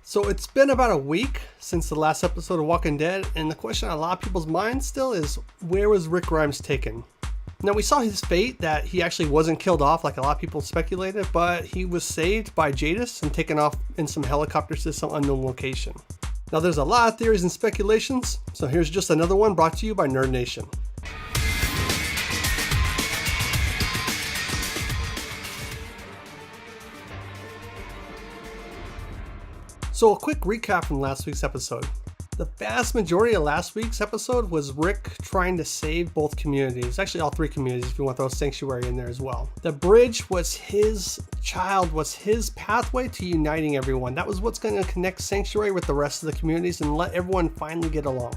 So it's been about a week since the last episode of Walking Dead, and the question on a lot of people's minds still is, where was Rick Grimes taken? Now, we saw his fate, that he actually wasn't killed off like a lot of people speculated, but he was saved by Jadis and taken off in some helicopters to some unknown location. Now, there's a lot of theories and speculations, so here's just another one brought to you by Nerd Nation. So a quick recap from last week's episode. The vast majority of last week's episode was Rick trying to save both communities, actually all three communities if you want to throw Sanctuary in there as well. The bridge was his child, was his pathway to uniting everyone. That was what's going to connect Sanctuary with the rest of the communities and let everyone finally get along.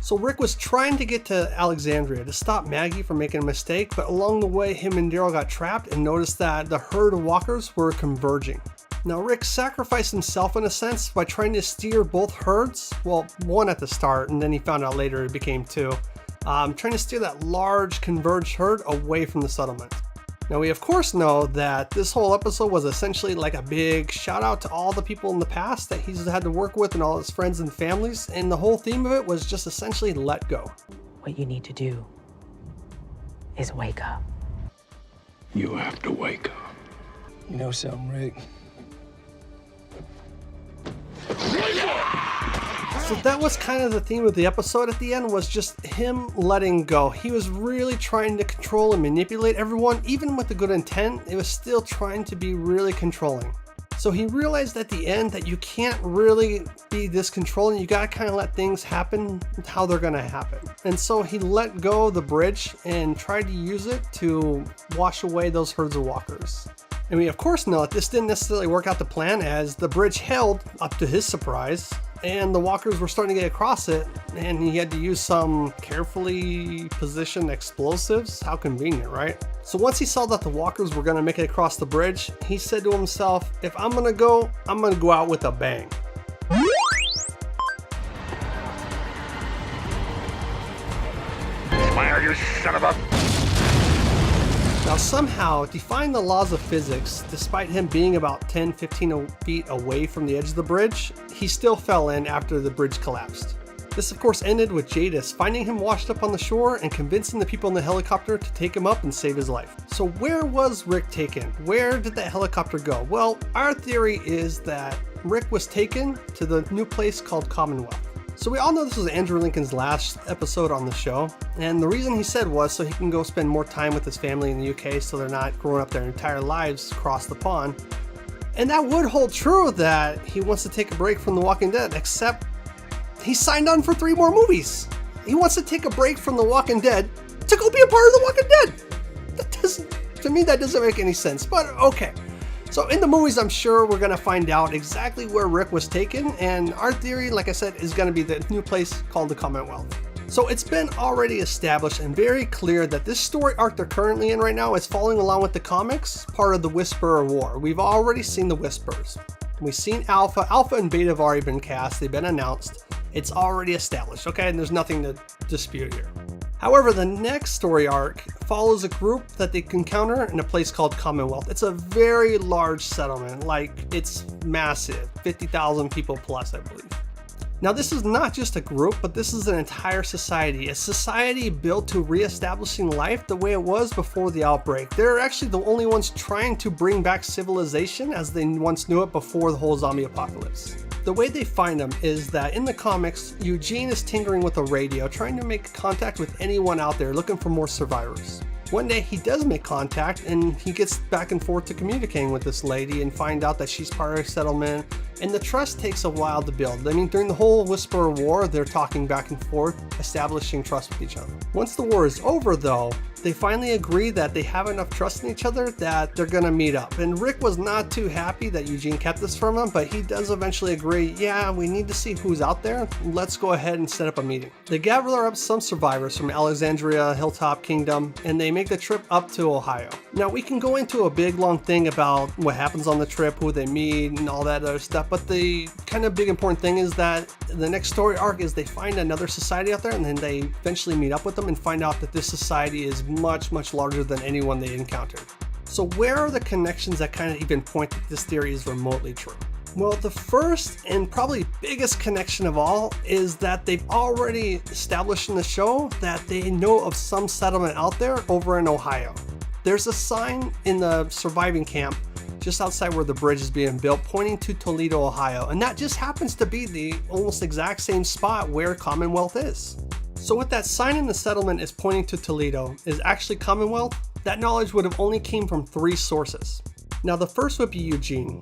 So Rick was trying to get to Alexandria to stop Maggie from making a mistake, but along the way him and Daryl got trapped and noticed that the herd of walkers were converging. Now, Rick sacrificed himself in a sense by trying to steer both herds, well, one at the start, and then he found out later it became two, trying to steer that large converged herd away from the settlement. Now, we of course know that this whole episode was essentially like a big shout out to all the people in the past that he's had to work with and all his friends and families, and the whole theme of it was just essentially let go. What you need to do is wake up. You have to wake up. You know something, Rick? So that was kind of the theme of the episode at the end, was just him letting go. He was really trying to control and manipulate everyone, even with the good intent. It was still trying to be really controlling. So he realized at the end that you can't really be this controlling. You gotta kind of let things happen how they're gonna happen. And so he let go of the bridge and tried to use it to wash away those herds of walkers. And we of course know that this didn't necessarily work out to plan, as the bridge held, up to his surprise, and the walkers were starting to get across it, and he had to use some carefully positioned explosives. How convenient, right? So once he saw that the walkers were going to make it across the bridge, he said to himself, if I'm going to go out with a bang. Fire, you son of a... Now somehow, defying the laws of physics, despite him being about 10-15 feet away from the edge of the bridge, he still fell in after the bridge collapsed. This of course ended with Jadis finding him washed up on the shore and convincing the people in the helicopter to take him up and save his life. So where was Rick taken? Where did that helicopter go? Well, our theory is that Rick was taken to the new place called Commonwealth. So we all know this was Andrew Lincoln's last episode on the show, and the reason he said was so he can go spend more time with his family in the UK so they're not growing up their entire lives across the pond. And that would hold true that he wants to take a break from The Walking Dead, except he signed on for 3 more movies. He wants to take a break from The Walking Dead to go be a part of The Walking Dead. To me, that doesn't make any sense, but okay. So in the movies, I'm sure we're going to find out exactly where Rick was taken, and our theory, like I said, is going to be the new place called the Commonwealth. So it's been already established and very clear that this story arc they're currently in right now is following along with the comics, part of the Whisperer War. We've already seen the Whisperers. We've seen Alpha. Alpha and Beta have already been cast. They've been announced. It's already established, okay? And there's nothing to dispute here. However, the next story arc follows a group that they encounter in a place called Commonwealth. It's a very large settlement, like it's massive, 50,000 people plus, I believe. Now, this is not just a group, but this is an entire society, a society built to reestablishing life the way it was before the outbreak. They're actually the only ones trying to bring back civilization as they once knew it before the whole zombie apocalypse. The way they find them is that in the comics, Eugene is tinkering with a radio, trying to make contact with anyone out there looking for more survivors. One day he does make contact and he gets back and forth to communicating with this lady and find out that she's part of a settlement, and the trust takes a while to build. I mean, during the whole Whisperer War, they're talking back and forth, establishing trust with each other. Once the war is over though, they finally agree that they have enough trust in each other that they're gonna meet up. And Rick was not too happy that Eugene kept this from him, but he does eventually agree, yeah, we need to see who's out there. Let's go ahead and set up a meeting. They gather up some survivors from Alexandria, Hilltop Kingdom, and they make the trip up to Ohio. Now, we can go into a big long thing about what happens on the trip, who they meet, and all that other stuff, but the kind of big important thing is that the next story arc is they find another society out there, and then they eventually meet up with them and find out that this society is much larger than anyone they encountered. So where are the connections that kind of even point that this theory is remotely true? Well, the first and probably biggest connection of all is that they've already established in the show that they know of some settlement out there over in Ohio. There's a sign in the surviving camp just outside where the bridge is being built pointing to Toledo, Ohio, and that just happens to be the almost exact same spot where Commonwealth is. So what that sign in the settlement is pointing to Toledo is actually Commonwealth. That knowledge would have only came from 3 sources. Now the first would be Eugene.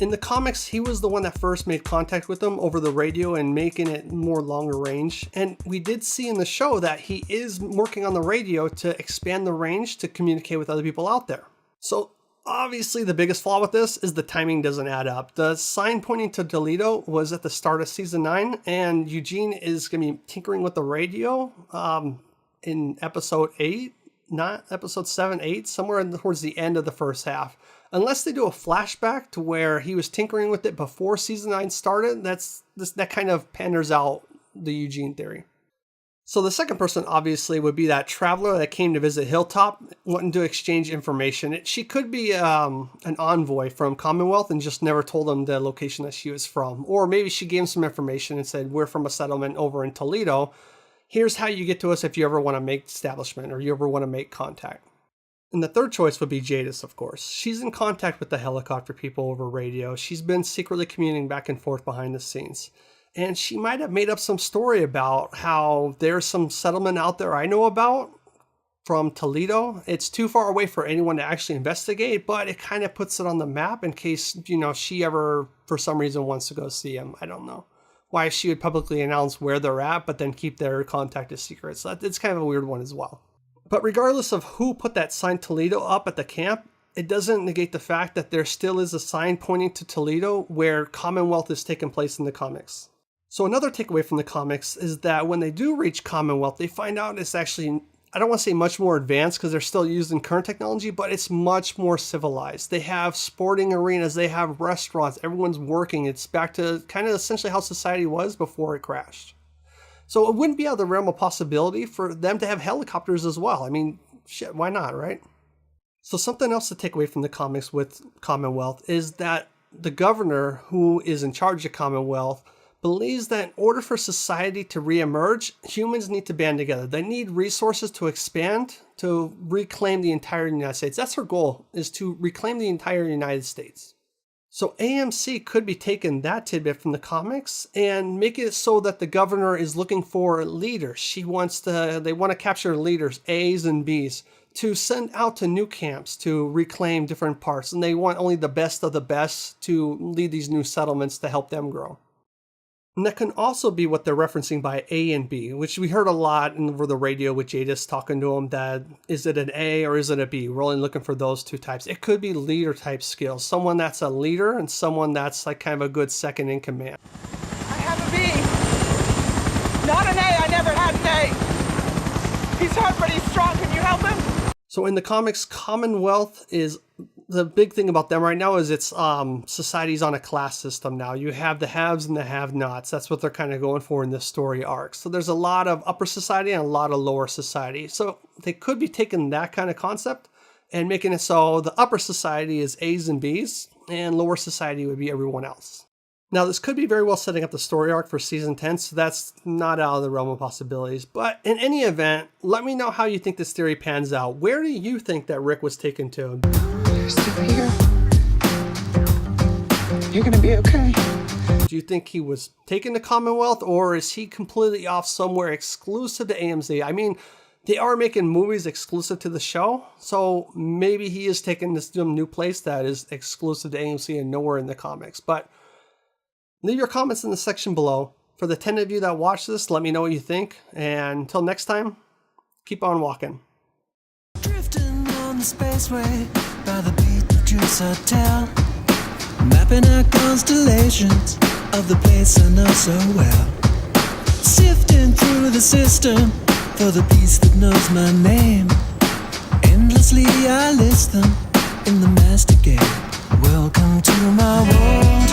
In the comics, he was the one that first made contact with them over the radio and making it more longer range. And we did see in the show that he is working on the radio to expand the range to communicate with other people out there. So obviously the biggest flaw with this is the timing doesn't add up. The sign pointing to Toledo was at the start of season 9, and Eugene is going to be tinkering with the radio in episode 8, not episode 7, 8, somewhere towards the end of the first half. Unless they do a flashback to where he was tinkering with it before season 9 started, that kind of panders out the Eugene theory. So the second person obviously would be that traveler that came to visit Hilltop, wanting to exchange information. She could be an envoy from Commonwealth and just never told them the location that she was from. Or maybe she gave him some information and said, we're from a settlement over in Toledo. Here's how you get to us if you ever want to make establishment or you ever want to make contact. And the third choice would be Jadis, of course. She's in contact with the helicopter people over radio. She's been secretly communicating back and forth behind the scenes. And she might have made up some story about how there's some settlement out there I know about from Toledo. It's too far away for anyone to actually investigate, but it kind of puts it on the map in case, she ever, for some reason, wants to go see them. I don't know why she would publicly announce where they're at, but then keep their contact a secret. So it's kind of a weird one as well. But regardless of who put that sign Toledo up at the camp, it doesn't negate the fact that there still is a sign pointing to Toledo where Commonwealth is taking place in the comics. So another takeaway from the comics is that when they do reach Commonwealth, they find out it's actually, I don't want to say much more advanced because they're still used in current technology, but it's much more civilized. They have sporting arenas, they have restaurants, everyone's working. It's back to kind of essentially how society was before it crashed. So it wouldn't be out of the realm of possibility for them to have helicopters as well. I mean, shit, why not, right? So something else to take away from the comics with Commonwealth is that the governor who is in charge of Commonwealth believes that in order for society to reemerge, humans need to band together. They need resources to expand, to reclaim the entire United States. That's her goal, is to reclaim the entire United States. So AMC could be taking that tidbit from the comics and make it so that the governor is looking for leaders. They want to capture leaders, A's and B's, to send out to new camps to reclaim different parts. And they want only the best of the best to lead these new settlements to help them grow. And that can also be what they're referencing by A and B, which we heard a lot over the radio with Jadis talking to him that is it an A or is it a B? We're only looking for those 2 types. It could be leader type skills, someone that's a leader and someone that's like kind of a good second in command. I have a B. Not an A. I never had an A. He's hurt, but he's strong. Can you help him? So in the comics, Commonwealth is the big thing about them right now is it's society's on a class system now. You have the haves and the have-nots. That's what they're kind of going for in this story arc. So there's a lot of upper society and a lot of lower society. So they could be taking that kind of concept and making it so the upper society is A's and B's and lower society would be everyone else. Now, this could be very well setting up the story arc for season 10, so that's not out of the realm of possibilities. But in any event, let me know how you think this theory pans out. Where do you think that Rick was taken to? You're still here. You're gonna be okay. Do you think he was taken to Commonwealth, or is he completely off somewhere exclusive to AMC? I mean, they are making movies exclusive to the show, so maybe he is taken to some new place that is exclusive to AMC and nowhere in the comics. But leave your comments in the section below. For the 10 of you that watch this, let me know what you think. And until next time, keep on walking. Drifting on the spaceway by the Beetlejuice Hotel, mapping out constellations of the place I know so well. Sifting through the system for the piece that knows my name. Endlessly I list them in the master game. Welcome to my world.